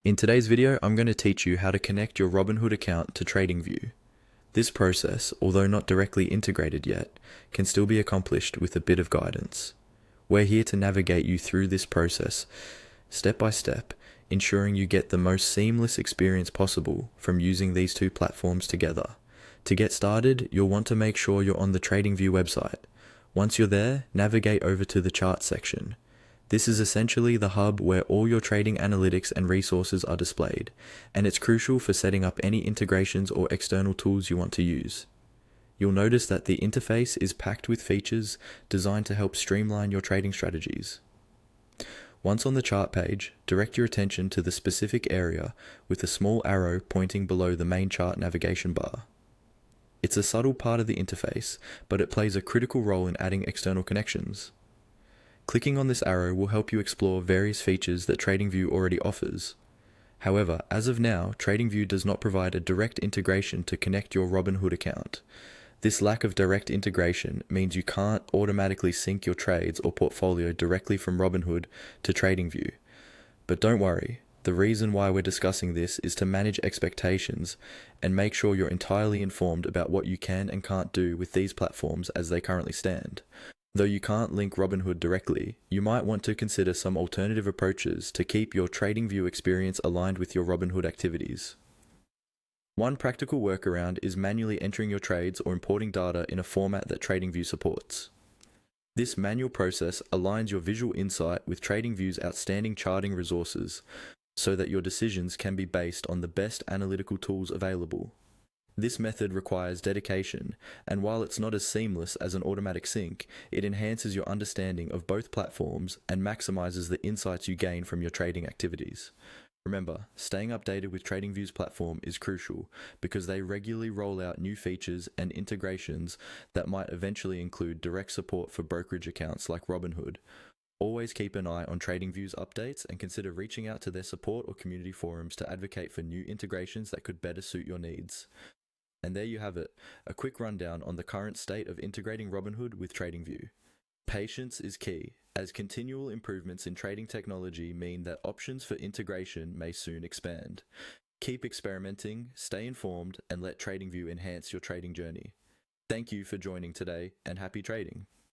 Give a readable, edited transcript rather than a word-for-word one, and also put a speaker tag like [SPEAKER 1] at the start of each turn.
[SPEAKER 1] In today's video, I'm going to teach you how to connect your Robinhood account to TradingView. This process, although not directly integrated yet, can still be accomplished with a bit of guidance. We're here to navigate you through this process, step by step, ensuring you get the most seamless experience possible from using these two platforms together. To get started, you'll want to make sure you're on the TradingView website. Once you're there, navigate over to the chart section. This is essentially the hub where all your trading analytics and resources are displayed, and it's crucial for setting up any integrations or external tools you want to use. You'll notice that the interface is packed with features designed to help streamline your trading strategies. Once on the chart page, direct your attention to the specific area with a small arrow pointing below the main chart navigation bar. It's a subtle part of the interface, but it plays a critical role in adding external connections. Clicking on this arrow will help you explore various features that TradingView already offers. However, as of now, TradingView does not provide a direct integration to connect your Robinhood account. This lack of direct integration means you can't automatically sync your trades or portfolio directly from Robinhood to TradingView. But don't worry, the reason why we're discussing this is to manage expectations and make sure you're entirely informed about what you can and can't do with these platforms as they currently stand. Though you can't link Robinhood directly, you might want to consider some alternative approaches to keep your TradingView experience aligned with your Robinhood activities. One practical workaround is manually entering your trades or importing data in a format that TradingView supports. This manual process aligns your visual insight with TradingView's outstanding charting resources, so that your decisions can be based on the best analytical tools available. This method requires dedication, and while it's not as seamless as an automatic sync, it enhances your understanding of both platforms and maximizes the insights you gain from your trading activities. Remember, staying updated with TradingView's platform is crucial because they regularly roll out new features and integrations that might eventually include direct support for brokerage accounts like Robinhood. Always keep an eye on TradingView's updates and consider reaching out to their support or community forums to advocate for new integrations that could better suit your needs. And there you have it, a quick rundown on the current state of integrating Robinhood with TradingView. Patience is key, as continual improvements in trading technology mean that options for integration may soon expand. Keep experimenting, stay informed, and let TradingView enhance your trading journey. Thank you for joining today, and happy trading!